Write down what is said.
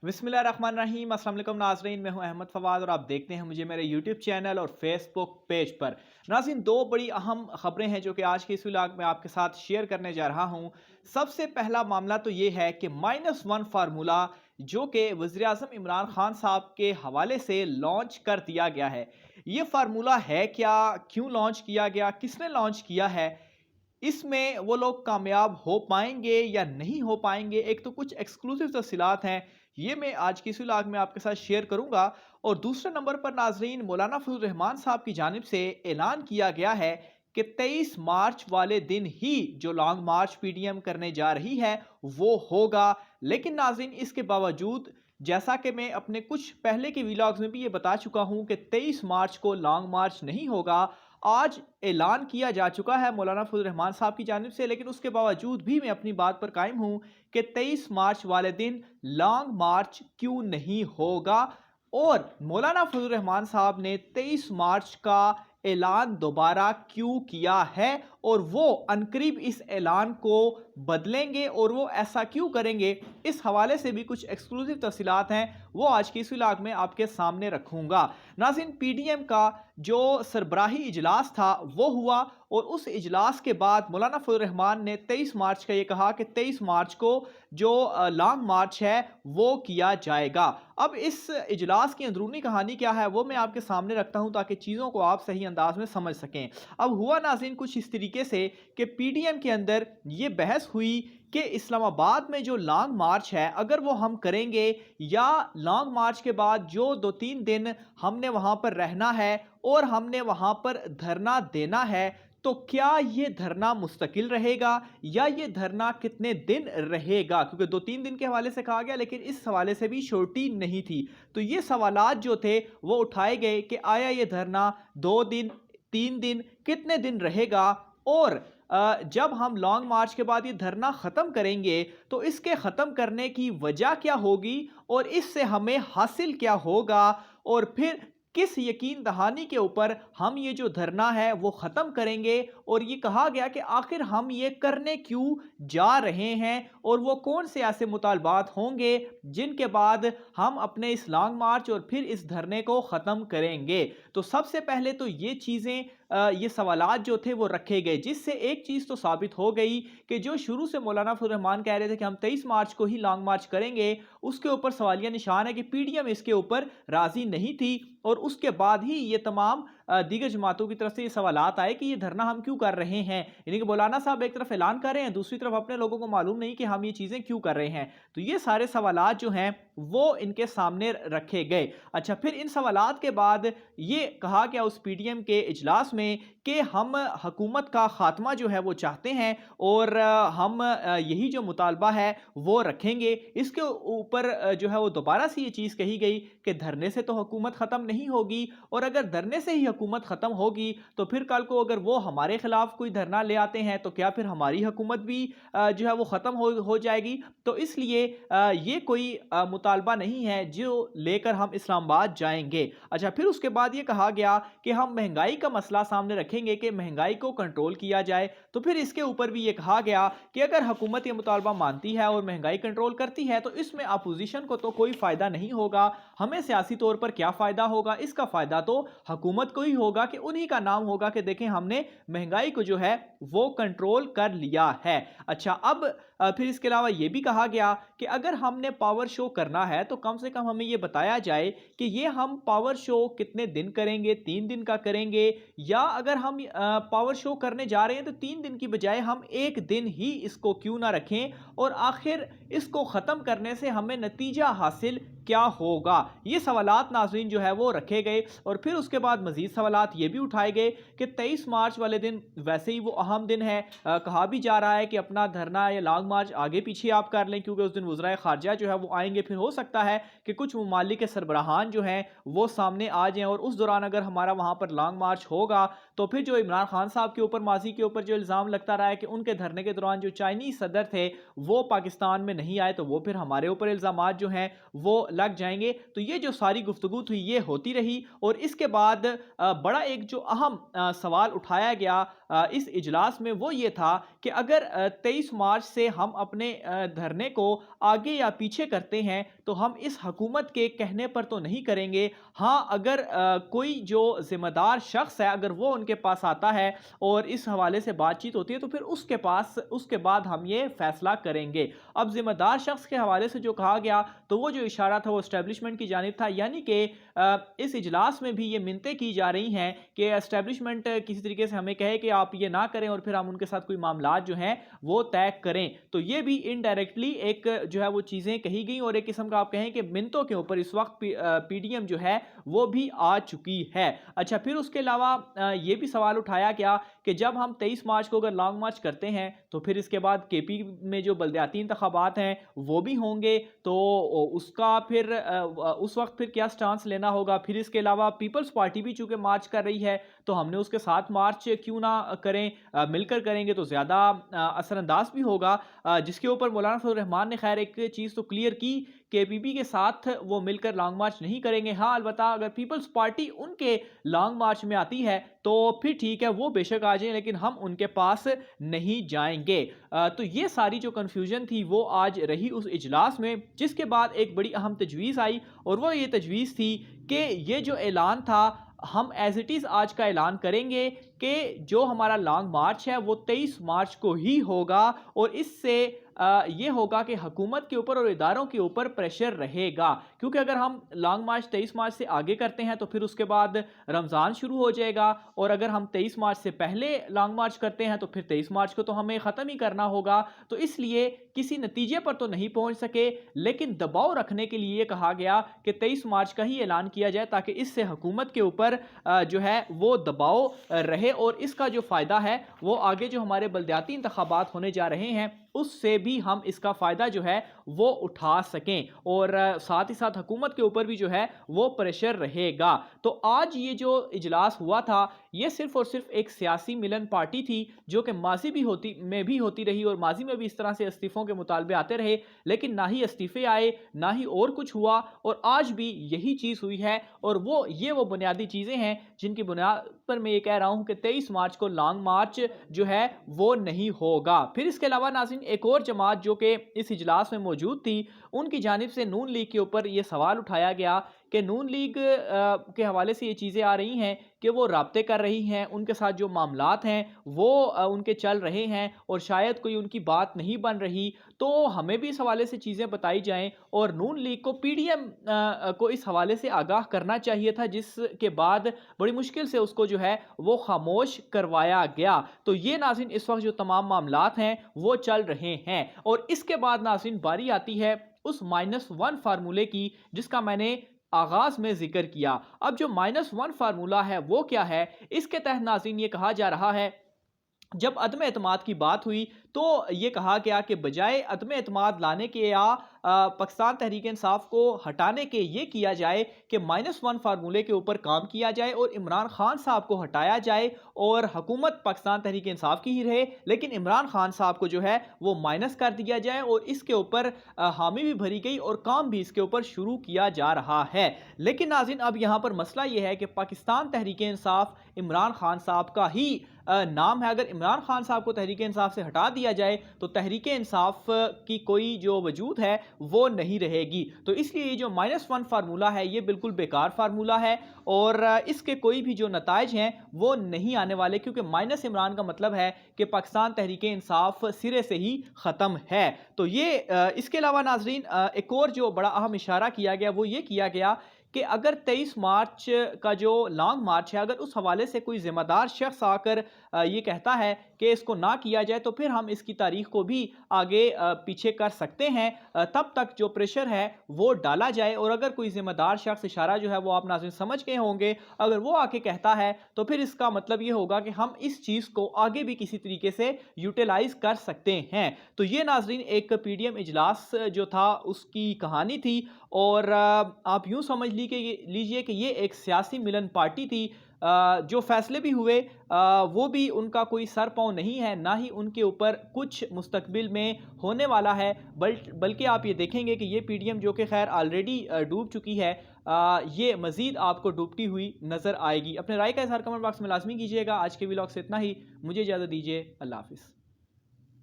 बिस्मिल्लाह रहमान रहीम। अस्सलाम वालेकुम नाजरीन, मैं हूं अहमद फवाद और आप देखते हैं मुझे मेरे यूट्यूब चैनल और फेसबुक पेज पर। नाज़रीन, दो बड़ी अहम खबरें हैं जो कि आज के इस व्लॉग में आपके साथ शेयर करने जा रहा हूं। सबसे पहला मामला तो ये है कि -1 फार्मूला जो कि वज़ीर आज़म इमरान खान साहब के हवाले से लॉन्च कर दिया गया है। ये फार्मूला है क्या, क्यों लॉन्च किया गया, किसने लॉन्च किया है, इसमें वो लोग कामयाब हो पाएंगे या नहीं हो पाएंगे, एक तो कुछ एक्सक्लूसिव तफसीलात हैं, ये मैं आज की इस व्लॉग में आपके साथ शेयर करूंगा। और दूसरे नंबर पर नाजरीन, मौलाना फजल रहमान साहब की जानिब से ऐलान किया गया है कि 23 मार्च वाले दिन ही जो लॉन्ग मार्च पीडीएम करने जा रही है वो होगा। लेकिन नाजरीन, इसके बावजूद जैसा कि मैं अपने कुछ पहले के व्लॉग्स में भी ये बता चुका हूं कि 23 मार्च को लॉन्ग मार्च नहीं होगा। आज ऐलान किया जा चुका है मौलाना फजल रहमान साहब की जानिब से, लेकिन उसके बावजूद भी मैं अपनी बात पर कायम हूं कि 23 मार्च वाले दिन लॉन्ग मार्च क्यों नहीं होगा। और मौलाना फजल रहमान साहब ने 23 मार्च का ऐलान दोबारा क्यों किया है और वो अनकरीब इस ऐलान को बदलेंगे और वो ऐसा क्यों करेंगे, इस हवाले से भी कुछ एक्सक्लूसिव तफसीलात हैं, वो आज की इस व्लॉग में आपके सामने रखूंगा। नाज़रीन, पीडीएम का जो सरबराही इजलास था वो हुआ और उस इजलास के बाद मौलाना फजल रहमान ने 23 मार्च का ये कहा कि 23 मार्च को जो लॉन्ग मार्च है वो किया जाएगा। अब इस इजलास की अंदरूनी कहानी क्या है वो मैं आपके सामने रखता हूं ताकि चीज़ों को आप सही अंदाज में समझ सकें। अब हुआ नाज़रीन कुछ इस तरीके से कि पीडीएम के अंदर ये बहस हुई कि इस्लामाबाद में जो लॉन्ग मार्च है अगर वो हम करेंगे या लॉन्ग मार्च के बाद जो 2-3 दिन हमने वहां पर रहना है और हमने वहां पर धरना देना है, तो क्या ये धरना मुस्तकिल रहेगा या ये धरना कितने दिन रहेगा, क्योंकि 2-3 दिन के हवाले से कहा गया लेकिन इस हवाले से भी श्योरिटी नहीं थी। तो ये सवालात जो थे वो उठाए गए कि आया ये धरना 2 दिन 3 दिन कितने दिन रहेगा और जब हम लॉन्ग मार्च के बाद ये धरना ख़त्म करेंगे तो इसके ख़त्म करने की वजह क्या होगी और इससे हमें हासिल क्या होगा, और फिर किस यकीन दहानी के ऊपर हम ये जो धरना है वो ख़त्म करेंगे। और ये कहा गया कि आखिर हम ये करने क्यों जा रहे हैं और वो कौन से ऐसे मुतालबात होंगे जिनके बाद हम अपने इस लॉन्ग मार्च और फिर इस धरने को ख़त्म करेंगे। तो सबसे पहले तो ये चीज़ें ये सवालात जो थे वो रखे गए, जिससे एक चीज़ तो साबित हो गई कि जो शुरू से मौलाना फजल रहमान कह रहे थे कि हम 23 मार्च को ही लॉन्ग मार्च करेंगे, उसके ऊपर सवालिया निशान है कि पीडीएम इसके ऊपर राजी नहीं थी। और उसके बाद ही ये तमाम दीगर जमातों की तरफ से ये सवालात आए कि ये धरना हम क्यों कर रहे हैं, यानी कि मौलाना साहब एक तरफ ऐलान कर रहे हैं, दूसरी तरफ अपने लोगों को मालूम नहीं कि हम ये चीज़ें क्यों कर रहे हैं। तो ये सारे सवालात जो हैं वो इनके सामने रखे गए। अच्छा, फिर इन सवालात के बाद ये कहा गया उस पीडीएम के इजलास में कि हम हुकूमत का खात्मा जो है वो चाहते हैं और हम यही जो मुतालबा है वो रखेंगे। इसके ऊपर जो है वो दोबारा से ये चीज़ कही गई कि धरने से तो हुकूमत ख़त्म नहीं होगी, और अगर धरने से ही हुकूमत ख़त्म होगी तो फिर कल को अगर वो हमारे खिलाफ कोई धरना ले आते हैं तो क्या फिर हमारी हुकूमत भी जो है वो ख़त्म हो जाएगी। तो इसलिए ये कोई मुतालबा नहीं है जो लेकर हम इस्लामाबाद जाएंगे। अच्छा, फिर उसके बाद ये कहा गया कि हम महंगाई का मसला सामने रखेंगे कि महंगाई को कंट्रोल किया जाए। तो फिर इसके ऊपर भी ये कहा गया कि अगर हुकूमत ये मुतालबा मानती है और महंगाई कंट्रोल करती है तो इसमें अपोजिशन को तो कोई फ़ायदा नहीं होगा, हमें सियासी तौर पर क्या फ़ायदा होगा, इसका फ़ायदा तो हुकूमत को ही होगा कि उन्हीं का नाम होगा कि देखें हमने महंगाई को जो है वो कंट्रोल कर लिया है। अच्छा, अब फिर इसके अलावा ये भी कहा गया कि अगर हमने पावर शो करना है तो कम से कम हमें ये बताया जाए कि ये हम पावर शो कितने दिन करेंगे, 3 दिन का करेंगे, या अगर हम पावर शो करने जा रहे हैं तो 3 दिन की बजाय हम 1 दिन ही इसको क्यों ना रखें, और आखिर इसको ख़त्म करने से हमें नतीजा हासिल क्या होगा। ये सवालात नाज़रीन जो है वो रखे गए। और फिर उसके बाद मज़ीद सवालात ये भी उठाए गए कि 23 मार्च वाले दिन वैसे ही वो अहम दिन है, कहा भी जा रहा है कि अपना धरना या लॉन्ग मार्च आगे पीछे आप कर लें क्योंकि उस दिन वज़राए ख़ारजा जो है वो आएंगे, फिर हो सकता है कि कुछ ममालिक के सरबराहान जो हैं वो सामने आ जाएं और उस दौरान अगर हमारा वहाँ पर लॉन्ग मार्च होगा तो फिर जो इमरान खान साहब के ऊपर माजी के ऊपर जो इल्ज़ाम लगता रहा है कि उनके धरने के दौरान जो चाइनीज़ सदर थे वो पाकिस्तान में नहीं आए, तो वो फिर हमारे ऊपर इल्ज़ामात जो हैं वो لگ جائیں گے. تو یہ جو ساری گفتگو تھی یہ ہوتی رہی اور اس کے بعد بڑا ایک جو اہم سوال اٹھایا گیا اس اجلاس میں وہ یہ تھا کہ اگر 23 مارچ سے ہم اپنے دھرنے کو آگے یا پیچھے کرتے ہیں تو ہم اس حکومت کے کہنے پر تو نہیں کریں گے. ہاں اگر کوئی جو ذمہ دار شخص ہے اگر وہ ان کے پاس آتا ہے اور اس حوالے سے بات چیت ہوتی ہے تو پھر اس کے بعد ہم یہ فیصلہ کریں گے. اب ذمہ دار شخص کے حوالے سے جو کہا گیا تو وہ جو اشارہ تھا وہ اسٹیبلشمنٹ کی جانب تھا, یعنی کہ اس اجلاس میں بھی یہ منتیں کی جا رہی ہیں کہ اسٹیبلشمنٹ کسی طریقے سے ہمیں کہے کہ آپ یہ نہ کریں اور پھر ہم ان کے ساتھ کوئی معاملات جو ہیں وہ طے کریں. تو یہ بھی انڈائریکٹلی ایک جو ہے وہ چیزیں کہی گئیں اور ایک قسم کا آپ کہیں کہ منتوں کے اوپر اس وقت پی ڈی ایم جو ہے وہ بھی آ چکی ہے. اچھا, پھر اس کے علاوہ یہ بھی سوال اٹھایا گیا کہ جب ہم 23 مارچ کو اگر لانگ مارچ کرتے ہیں تو پھر اس کے بعد کے پی میں جو بلدیاتی انتخابات ہیں وہ بھی ہوں گے, تو اس کا پھر اس وقت پھر کیا سٹانس لینا ہوگا. پھر اس کے علاوہ پیپلز پارٹی بھی چونکہ مارچ کر رہی ہے تو ہم نے اس کے ساتھ مارچ کیوں نہ کریں, مل کر کریں گے تو زیادہ اثر انداز بھی ہوگا. جس کے اوپر مولانا فضل الرحمان نے خیر ایک چیز تو کلیئر کی کہ پی پی کے ساتھ وہ مل کر لانگ مارچ نہیں کریں گے. ہاں البتہ اگر پیپلز پارٹی ان کے لانگ مارچ میں آتی ہے تو پھر ٹھیک ہے, وہ بے شک آ جائیں لیکن ہم ان کے پاس نہیں جائیں گے. تو یہ ساری جو کنفیوژن تھی وہ آج رہی اس اجلاس میں, جس کے بعد ایک بڑی اہم تجویز آئی اور وہ یہ تجویز تھی کہ یہ جو اعلان تھا ہم ایز اٹ از آج کا اعلان کریں گے کہ جو ہمارا لانگ مارچ ہے وہ 23 مارچ کو ہی ہوگا اور اس سے یہ ہوگا کہ حکومت کے اوپر اور اداروں کے اوپر پریشر رہے گا, کیونکہ اگر ہم لانگ مارچ 23 مارچ سے آگے کرتے ہیں تو پھر اس کے بعد رمضان شروع ہو جائے گا اور اگر ہم 23 مارچ سے پہلے لانگ مارچ کرتے ہیں تو پھر 23 مارچ کو تو ہمیں ختم ہی کرنا ہوگا. تو اس لیے کسی نتیجے پر تو نہیں پہنچ سکے لیکن دباؤ رکھنے کے لیے کہا گیا کہ 23 مارچ کا ہی اعلان کیا جائے تاکہ اس سے حکومت کے اوپر جو ہے وہ دباؤ رہے اور اس کا جو فائدہ ہے وہ آگے جو ہمارے بلدیاتی انتخابات ہونے جا رہے ہیں اس سے بھی ہم اس کا فائدہ جو ہے وہ اٹھا سکیں اور ساتھ ہی ساتھ حکومت کے اوپر بھی جو ہے وہ پریشر رہے گا. تو آج یہ جو اجلاس ہوا تھا یہ صرف اور صرف ایک سیاسی ملن پارٹی تھی جو کہ ماضی میں بھی ہوتی رہی اور ماضی میں بھی اس طرح سے استعفوں کے مطالبے آتے رہے لیکن نہ ہی استعفے آئے نہ ہی اور کچھ ہوا اور آج بھی یہی چیز ہوئی ہے اور وہ بنیادی چیزیں ہیں جن کی بنیاد پر میں یہ کہہ رہا ہوں کہ 23 مارچ کو لانگ مارچ جو ہے وہ نہیں ہوگا. پھر اس کے علاوہ ناظرین ایک اور جماعت جو کہ اس اجلاس میں موجود تھی ان کی جانب سے نون لیگ کے اوپر یہ سوال اٹھایا گیا کہ نون لیگ کے حوالے سے یہ چیزیں آ رہی ہیں کہ وہ رابطے کر رہی ہیں, ان کے ساتھ جو معاملات ہیں وہ ان کے چل رہے ہیں اور شاید کوئی ان کی بات نہیں بن رہی, تو ہمیں بھی اس حوالے سے چیزیں بتائی جائیں اور نون لیگ کو پی ڈی ایم کو اس حوالے سے آگاہ کرنا چاہیے تھا جس کے بعد بڑی مشکل سے اس کو جو ہے وہ خاموش کروایا گیا. تو یہ ناظرین اس وقت جو تمام معاملات ہیں وہ چل رہے ہیں اور اس کے بعد ناظرین باری آتی ہے اس -1 فارمولے کی جس کا میں نے آغاز میں ذکر کیا. اب جو -1 فارمولہ ہے وہ کیا ہے, اس کے تحت ناظرین یہ کہا جا رہا ہے جب عدم اعتماد کی بات ہوئی تو یہ کہا گیا کہ بجائے عدم اعتماد لانے کے یا پاکستان تحریک انصاف کو ہٹانے کے یہ کیا جائے کہ -1 فارمولے کے اوپر کام کیا جائے اور عمران خان صاحب کو ہٹایا جائے اور حکومت پاکستان تحریک انصاف کی ہی رہے لیکن عمران خان صاحب کو جو ہے وہ مائنس کر دیا جائے اور اس کے اوپر حامی بھی بھری گئی اور کام بھی اس کے اوپر شروع کیا جا رہا ہے. لیکن ناظرین اب یہاں پر مسئلہ یہ ہے کہ پاکستان تحریک انصاف عمران خان صاحب کا ہی نام ہے. اگر عمران خان صاحب کو تحریک انصاف سے ہٹا دیا جائے تو تحریک انصاف کی کوئی جو وجود ہے وہ نہیں رہے گی. تو اس لیے یہ جو -1 فارمولہ ہے یہ بالکل بیکار فارمولہ ہے اور اس کے کوئی بھی جو نتائج ہیں وہ نہیں آنے والے کیونکہ مائنس عمران کا مطلب ہے کہ پاکستان تحریک انصاف سرے سے ہی ختم ہے. تو یہ اس کے علاوہ ناظرین ایک اور جو بڑا اہم اشارہ کیا گیا وہ یہ کیا گیا کہ اگر 23 مارچ کا جو لانگ مارچ ہے اگر اس حوالے سے کوئی ذمہ دار شخص آ کر یہ کہتا ہے کہ اس کو نہ کیا جائے تو پھر ہم اس کی تاریخ کو بھی آگے پیچھے کر سکتے ہیں, تب تک جو پریشر ہے وہ ڈالا جائے اور اگر کوئی ذمہ دار شخص, اشارہ جو ہے وہ آپ ناظرین سمجھ گئے ہوں گے, اگر وہ آ کے کہتا ہے تو پھر اس کا مطلب یہ ہوگا کہ ہم اس چیز کو آگے بھی کسی طریقے سے یوٹیلائز کر سکتے ہیں. تو یہ ناظرین ایک پی ڈی ایم اجلاس جو تھا اس کی کہانی تھی اور آپ یوں سمجھ لیجئے کہ یہ ایک سیاسی ملن پارٹی تھی जो फैसले भी हुए वो भी उनका कोई सर पाँव नहीं है, ना ही उनके ऊपर कुछ मुस्तकबिल में होने वाला है। बल्कि आप ये देखेंगे कि ये पीडीएम जो कि खैर ऑलरेडी डूब चुकी है, ये मज़ीद आपको डूबती हुई नज़र आएगी। अपने राय का इज़हार कमेंट बॉक्स में लाजमी कीजिएगा। आज के व्लॉग से इतना ही, मुझे इजाज़त दीजिए। अल्लाह हाफ़िज़।